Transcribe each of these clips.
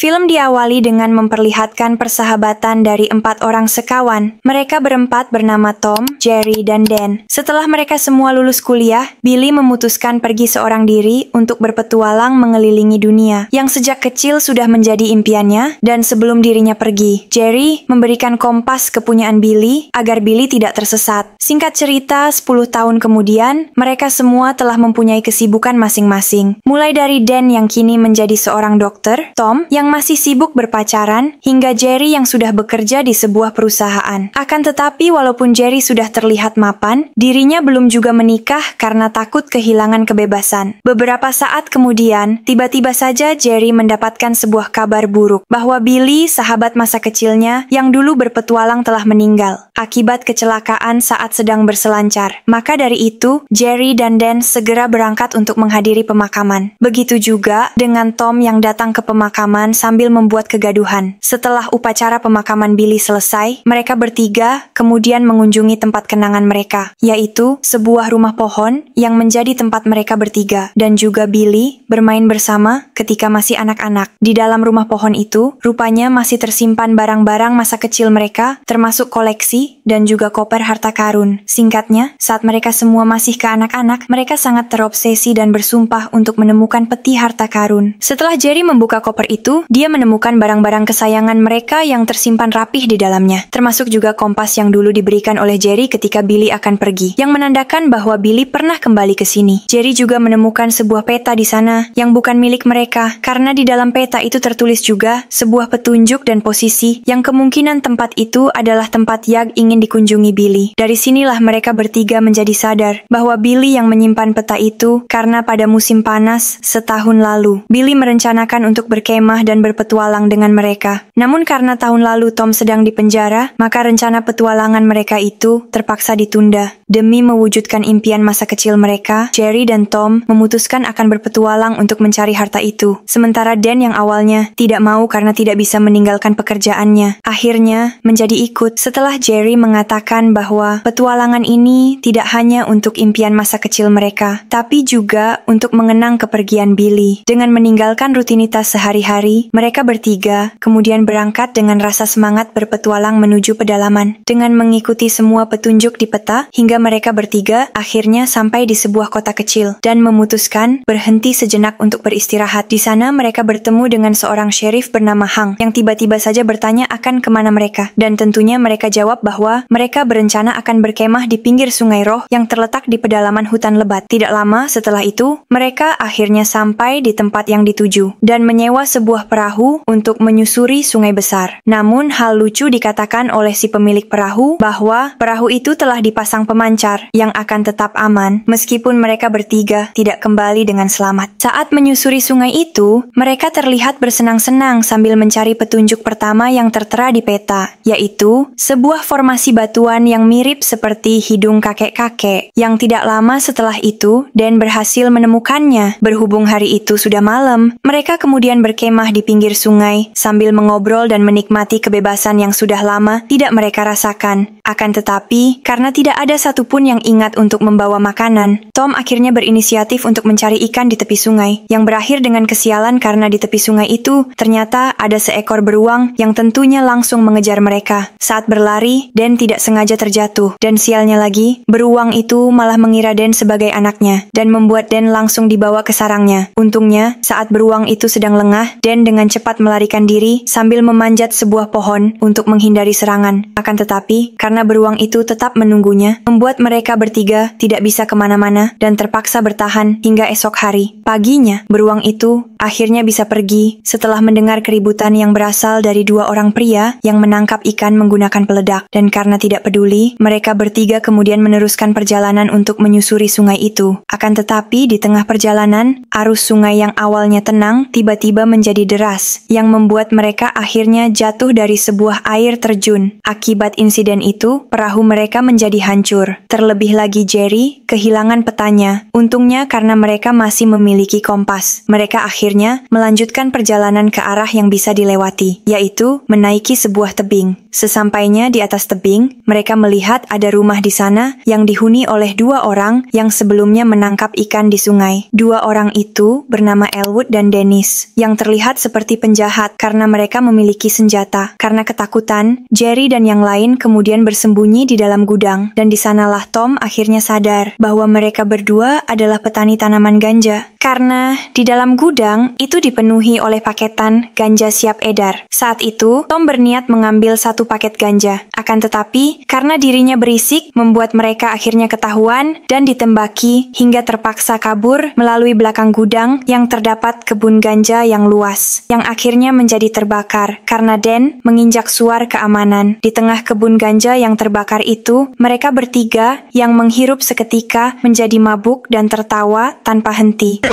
Film diawali dengan memperlihatkan persahabatan dari 4 orang sekawan. Mereka berempat bernama Tom, Jerry, dan Dan. Setelah mereka semua lulus kuliah, Billy memutuskan pergi seorang diri untuk berpetualang mengelilingi dunia, yang sejak kecil sudah menjadi impiannya, dan sebelum dirinya pergi, Jerry memberikan kompas kepunyaan Billy agar Billy tidak tersesat. Singkat cerita, 10 tahun kemudian, mereka semua telah mempunyai kesibukan masing-masing. Mulai dari Dan yang kini menjadi seorang dokter, Tom yang masih sibuk berpacaran, hingga Jerry yang sudah bekerja di sebuah perusahaan. Akan tetapi, walaupun Jerry sudah terlihat mapan, dirinya belum juga menikah karena takut kehilangan kebebasan. Beberapa saat kemudian, tiba-tiba saja Jerry mendapatkan sebuah kabar buruk bahwa Billy, sahabat masa kecilnya, yang dulu berpetualang telah meninggal akibat kecelakaan saat sedang berselancar. Maka dari itu, Jerry dan Dan segera berangkat untuk menghadiri pemakaman. Begitu juga dengan Tom yang datang ke pemakaman sambil membuat kegaduhan. Setelah upacara pemakaman Billy selesai, mereka bertiga kemudian mengunjungi tempat kenangan mereka, yaitu sebuah rumah pohon yang menjadi tempat mereka bertiga, dan juga Billy bermain bersama ketika masih anak-anak. Di dalam rumah pohon itu, rupanya masih tersimpan barang-barang masa kecil mereka, termasuk koleksi dan juga koper harta karun. Singkatnya, saat mereka semua masih ke anak-anak, mereka sangat terobsesi dan bersumpah untuk menemukan peti harta karun. Setelah Jerry membuka koper itu, dia menemukan barang-barang kesayangan mereka yang tersimpan rapih di dalamnya, termasuk juga kompas yang dulu diberikan oleh Jerry ketika Billy akan pergi, yang menandakan bahwa Billy pernah kembali ke sini. Jerry juga menemukan sebuah peta di sana yang bukan milik mereka, karena di dalam peta itu tertulis juga sebuah petunjuk dan posisi yang kemungkinan tempat itu adalah tempat yang ingin dikunjungi Billy. Dari sinilah mereka bertiga menjadi sadar bahwa Billy yang menyimpan peta itu karena pada musim panas setahun lalu, Billy merencanakan untuk berkemah dan berpetualang dengan mereka. Namun karena tahun lalu Tom sedang dipenjara, maka rencana petualangan mereka itu terpaksa ditunda. Demi mewujudkan impian masa kecil mereka, Jerry dan Tom memutuskan akan berpetualang untuk mencari harta itu. Sementara Dan yang awalnya tidak mau karena tidak bisa meninggalkan pekerjaannya, akhirnya menjadi ikut setelah Jerry mengatakan bahwa petualangan ini tidak hanya untuk impian masa kecil mereka, tapi juga untuk mengenang kepergian Billy. Dengan meninggalkan rutinitas sehari-hari, mereka bertiga kemudian berangkat dengan rasa semangat berpetualang menuju pedalaman. Dengan mengikuti semua petunjuk di peta, hingga mereka bertiga akhirnya sampai di sebuah kota kecil dan memutuskan berhenti sejenak untuk beristirahat. Di sana mereka bertemu dengan seorang sheriff bernama Hank yang tiba-tiba saja bertanya akan kemana mereka. Dan tentunya mereka jawab bahwa mereka berencana akan berkemah di pinggir sungai Roh yang terletak di pedalaman hutan lebat. Tidak lama setelah itu, mereka akhirnya sampai di tempat yang dituju dan menyewa sebuah perahu untuk menyusuri sungai besar. Namun hal lucu dikatakan oleh si pemilik perahu bahwa perahu itu telah dipasang pemancar yang akan tetap aman meskipun mereka bertiga tidak kembali dengan selamat. Saat menyusuri sungai itu, mereka terlihat bersenang-senang sambil mencari petunjuk pertama yang tertera di peta, yaitu sebuah formasi batuan yang mirip seperti hidung kakek-kakek. Yang tidak lama setelah itu, Dan berhasil menemukannya. Berhubung hari itu sudah malam, mereka kemudian berkemah di pinggir sungai sambil mengobrol dan menikmati kebebasan yang sudah lama tidak mereka rasakan. Akan tetapi, karena tidak ada satupun yang ingat untuk membawa makanan, Tom akhirnya berinisiatif untuk mencari ikan di tepi sungai, yang berakhir dengan kesialan karena di tepi sungai itu ternyata ada seekor beruang yang tentunya langsung mengejar mereka. Saat berlari, Dan tidak sengaja terjatuh, dan sialnya lagi, beruang itu malah mengira Dan sebagai anaknya, dan membuat Dan langsung dibawa ke sarangnya. Untungnya, saat beruang itu sedang lengah, Dan dengan cepat melarikan diri sambil memanjat sebuah pohon untuk menghindari serangan. Akan tetapi, karena beruang itu tetap menunggunya, membuat mereka bertiga tidak bisa kemana-mana dan terpaksa bertahan hingga esok hari. Paginya, beruang itu akhirnya bisa pergi setelah mendengar keributan yang berasal dari 2 orang pria yang menangkap ikan menggunakan peledak. Dan karena tidak peduli, mereka bertiga kemudian meneruskan perjalanan untuk menyusuri sungai itu. Akan tetapi, di tengah perjalanan, arus sungai yang awalnya tenang tiba-tiba menjadi deras deras, yang membuat mereka akhirnya jatuh dari sebuah air terjun. Akibat insiden itu, perahu mereka menjadi hancur. Terlebih lagi Jerry kehilangan petanya. Untungnya karena mereka masih memiliki kompas, mereka akhirnya melanjutkan perjalanan ke arah yang bisa dilewati, yaitu menaiki sebuah tebing. Sesampainya di atas tebing, mereka melihat ada rumah di sana yang dihuni oleh 2 orang yang sebelumnya menangkap ikan di sungai. 2 orang itu bernama Elwood dan Dennis, yang terlihat seperti penjahat karena mereka memiliki senjata. Karena ketakutan, Jerry dan yang lain kemudian bersembunyi di dalam gudang, dan di sanalah Tom akhirnya sadar bahwa mereka berdua adalah petani tanaman ganja. Karena di dalam gudang itu dipenuhi oleh paketan ganja siap edar. Saat itu, Tom berniat mengambil 1 paket ganja. Akan tetapi, karena dirinya berisik, membuat mereka akhirnya ketahuan dan ditembaki hingga terpaksa kabur melalui belakang gudang yang terdapat kebun ganja yang luas, yang akhirnya menjadi terbakar karena Dan menginjak suar keamanan. Di tengah kebun ganja yang terbakar itu, mereka bertiga yang menghirup seketika menjadi mabuk dan tertawa tanpa henti.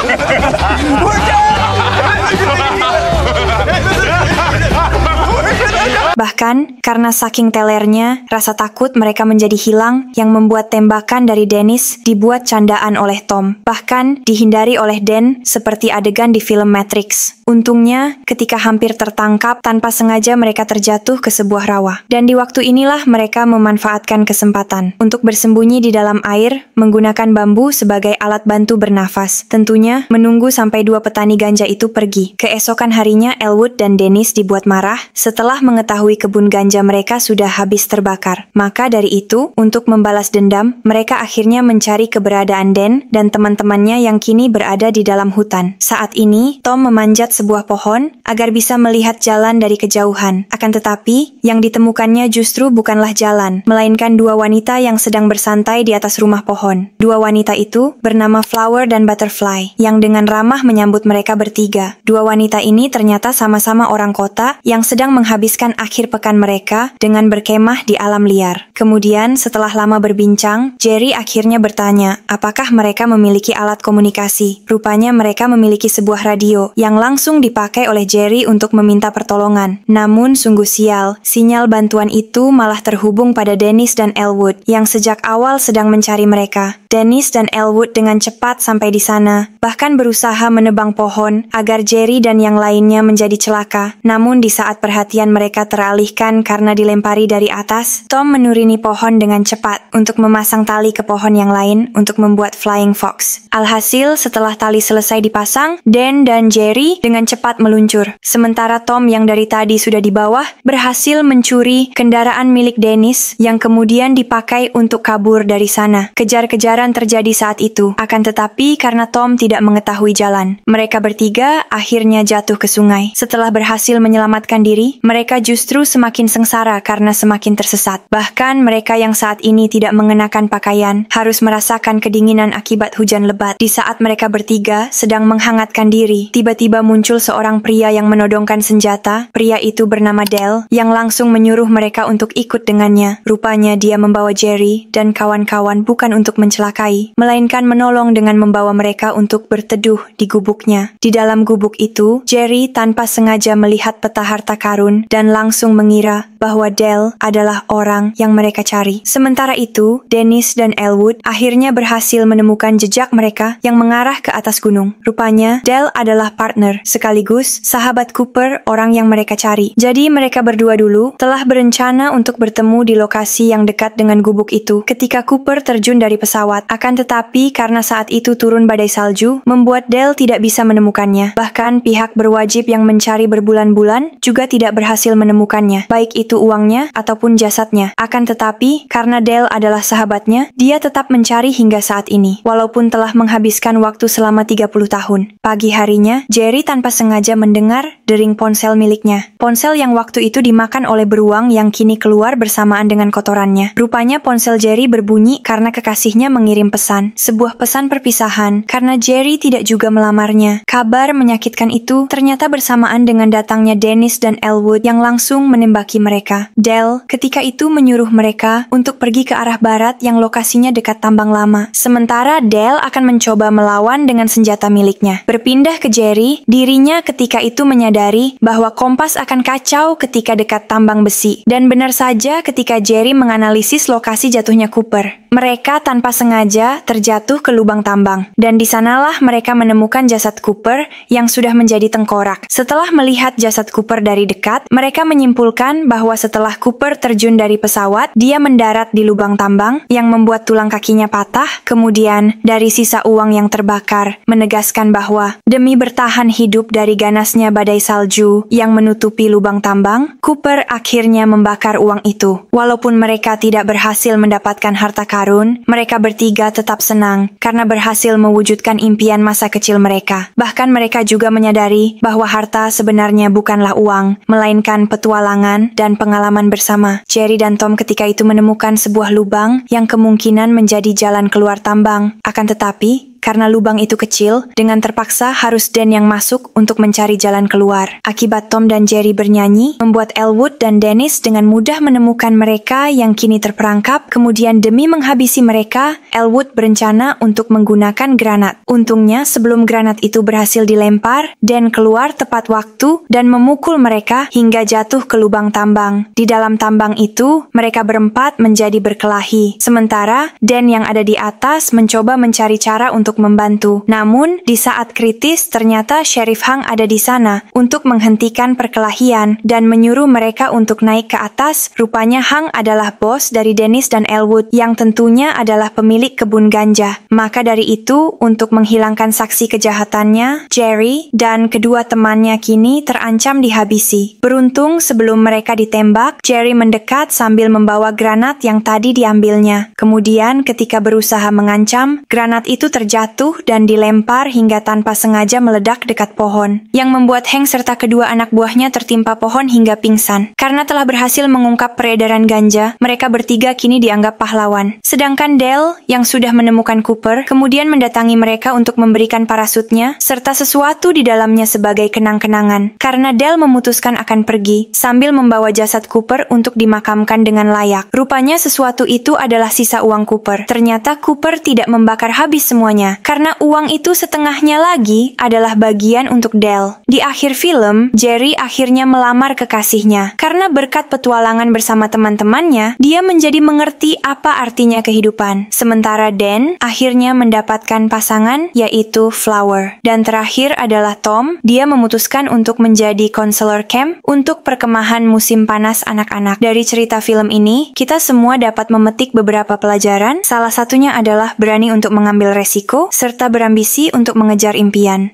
Bahkan, karena saking telernya, rasa takut mereka menjadi hilang yang membuat tembakan dari Dennis dibuat candaan oleh Tom. Bahkan, dihindari oleh Dan seperti adegan di film Matrix. Untungnya, ketika hampir tertangkap, tanpa sengaja mereka terjatuh ke sebuah rawa. Dan di waktu inilah mereka memanfaatkan kesempatan untuk bersembunyi di dalam air, menggunakan bambu sebagai alat bantu bernafas. Tentunya, menunggu sampai 2 petani ganja itu pergi. Keesokan harinya, Elwood dan Dennis dibuat marah setelah mengetahui kebun ganja mereka sudah habis terbakar. Maka dari itu, untuk membalas dendam, mereka akhirnya mencari keberadaan Dan dan teman-temannya yang kini berada di dalam hutan. Saat ini, Tom memanjat sebuah pohon agar bisa melihat jalan dari kejauhan. Akan tetapi, yang ditemukannya justru bukanlah jalan, melainkan 2 wanita yang sedang bersantai di atas rumah pohon. 2 wanita itu bernama Flower dan Butterfly, yang dengan ramah menyambut mereka bertiga. 2 wanita ini ternyata sama-sama orang kota yang sedang menghabiskan akhir pekan mereka dengan berkemah di alam liar. Kemudian, setelah lama berbincang, Jerry akhirnya bertanya, apakah mereka memiliki alat komunikasi. Rupanya mereka memiliki sebuah radio yang langsung dipakai oleh Jerry untuk meminta pertolongan. Namun, sungguh sial, sinyal bantuan itu malah terhubung pada Dennis dan Elwood yang sejak awal sedang mencari mereka. Dennis dan Elwood dengan cepat sampai di sana, bahkan berusaha menebang pohon agar Jerry dan yang lainnya menjadi celaka. Namun di saat perhatian mereka teralihkan karena dilempari dari atas, Tom menurini pohon dengan cepat untuk memasang tali ke pohon yang lain untuk membuat flying fox. Alhasil, setelah tali selesai dipasang, Dan dan Jerry dengan cepat meluncur. Sementara Tom yang dari tadi sudah di bawah, berhasil mencuri kendaraan milik Dennis yang kemudian dipakai untuk kabur dari sana. Kejar-kejaran terjadi saat itu. Akan tetapi, karena Tom tidak mengetahui jalan, mereka bertiga akhirnya jatuh ke sungai. Setelah berhasil menyelamatkan diri, mereka justru semakin sengsara karena semakin tersesat. Bahkan mereka yang saat ini tidak mengenakan pakaian harus merasakan kedinginan akibat hujan lebat. Di saat mereka bertiga sedang menghangatkan diri, tiba-tiba muncul seorang pria yang menodongkan senjata. Pria itu bernama Dale, yang langsung menyuruh mereka untuk ikut dengannya. Rupanya dia membawa Jerry dan kawan-kawan bukan untuk mencelakai, melainkan menolong dengan membawa mereka untuk berteduh di gubuknya. Di dalam gubuk itu, Jerry tanpa sengaja melihat peta harta karun dan langsung mengira bahwa Dale adalah orang yang mereka cari. Sementara itu, Dennis dan Elwood akhirnya berhasil menemukan jejak mereka yang mengarah ke atas gunung. Rupanya, Dale adalah partner sekaligus sahabat Cooper, orang yang mereka cari. Jadi mereka berdua dulu telah berencana untuk bertemu di lokasi yang dekat dengan gubuk itu ketika Cooper terjun dari pesawat. Akan tetapi, karena saat itu turun badai salju, membuat Dale tidak bisa menemukannya. Bahkan pihak berwajib yang mencari berbulan-bulan juga tidak berhasil menemukannya, baik itu uangnya ataupun jasadnya. Akan tetapi, karena Dale adalah sahabatnya, dia tetap mencari hingga saat ini, walaupun telah menghabiskan waktu selama 30 tahun. Pagi harinya, Jerry tanpa sengaja mendengar dering ponsel miliknya. Ponsel yang waktu itu dimakan oleh beruang yang kini keluar bersamaan dengan kotorannya. Rupanya ponsel Jerry berbunyi karena kekasihnya mengirim mengirim pesan, sebuah pesan perpisahan, karena Jerry tidak juga melamarnya. Kabar menyakitkan itu ternyata bersamaan dengan datangnya Dennis dan Elwood yang langsung menembaki mereka. Del ketika itu menyuruh mereka untuk pergi ke arah barat yang lokasinya dekat tambang lama. Sementara Del akan mencoba melawan dengan senjata miliknya. Berpindah ke Jerry, dirinya ketika itu menyadari bahwa kompas akan kacau ketika dekat tambang besi. Dan benar saja ketika Jerry menganalisis lokasi jatuhnya Cooper. Mereka tanpa sengaja terjatuh ke lubang tambang. Dan di sanalah mereka menemukan jasad Cooper yang sudah menjadi tengkorak. Setelah melihat jasad Cooper dari dekat, mereka menyimpulkan bahwa setelah Cooper terjun dari pesawat, dia mendarat di lubang tambang yang membuat tulang kakinya patah. Kemudian, dari sisa uang yang terbakar, menegaskan bahwa demi bertahan hidup dari ganasnya badai salju yang menutupi lubang tambang, Cooper akhirnya membakar uang itu. Walaupun mereka tidak berhasil mendapatkan harta karun, mereka bertiga tetap senang karena berhasil mewujudkan impian masa kecil mereka. Bahkan mereka juga menyadari bahwa harta sebenarnya bukanlah uang, melainkan petualangan dan pengalaman bersama. Jerry dan Tom ketika itu menemukan sebuah lubang yang kemungkinan menjadi jalan keluar tambang. Akan tetapi, karena lubang itu kecil, dengan terpaksa harus Dan yang masuk untuk mencari jalan keluar. Akibat Tom dan Jerry bernyanyi, membuat Elwood dan Dennis dengan mudah menemukan mereka yang kini terperangkap. Kemudian demi menghabisi mereka, Elwood berencana untuk menggunakan granat. Untungnya sebelum granat itu berhasil dilempar, Dan keluar tepat waktu dan memukul mereka hingga jatuh ke lubang tambang. Di dalam tambang itu, mereka berempat menjadi berkelahi. Sementara Dan yang ada di atas mencoba mencari cara untuk membantu. Namun, di saat kritis ternyata Sheriff Hang ada di sana untuk menghentikan perkelahian dan menyuruh mereka untuk naik ke atas. Rupanya Hang adalah bos dari Dennis dan Elwood yang tentunya adalah pemilik kebun ganja. Maka dari itu, untuk menghilangkan saksi kejahatannya, Jerry dan kedua temannya kini terancam dihabisi. Beruntung sebelum mereka ditembak, Jerry mendekat sambil membawa granat yang tadi diambilnya. Kemudian ketika berusaha mengancam, granat itu terjatuh dan dilempar hingga tanpa sengaja meledak dekat pohon, yang membuat Hank serta kedua anak buahnya tertimpa pohon hingga pingsan. Karena telah berhasil mengungkap peredaran ganja, mereka bertiga kini dianggap pahlawan. Sedangkan Del, yang sudah menemukan Cooper, kemudian mendatangi mereka untuk memberikan parasutnya, serta sesuatu di dalamnya sebagai kenang-kenangan. Karena Del memutuskan akan pergi, sambil membawa jasad Cooper untuk dimakamkan dengan layak. Rupanya sesuatu itu adalah sisa uang Cooper. Ternyata Cooper tidak membakar habis semuanya, karena uang itu setengahnya lagi adalah bagian untuk Del. Di akhir film, Jerry akhirnya melamar kekasihnya. Karena berkat petualangan bersama teman-temannya, dia menjadi mengerti apa artinya kehidupan. Sementara Dan akhirnya mendapatkan pasangan, yaitu Flower. Dan terakhir adalah Tom, dia memutuskan untuk menjadi konselor camp untuk perkemahan musim panas anak-anak. Dari cerita film ini, kita semua dapat memetik beberapa pelajaran. Salah satunya adalah berani untuk mengambil resiko, serta berambisi untuk mengejar impian.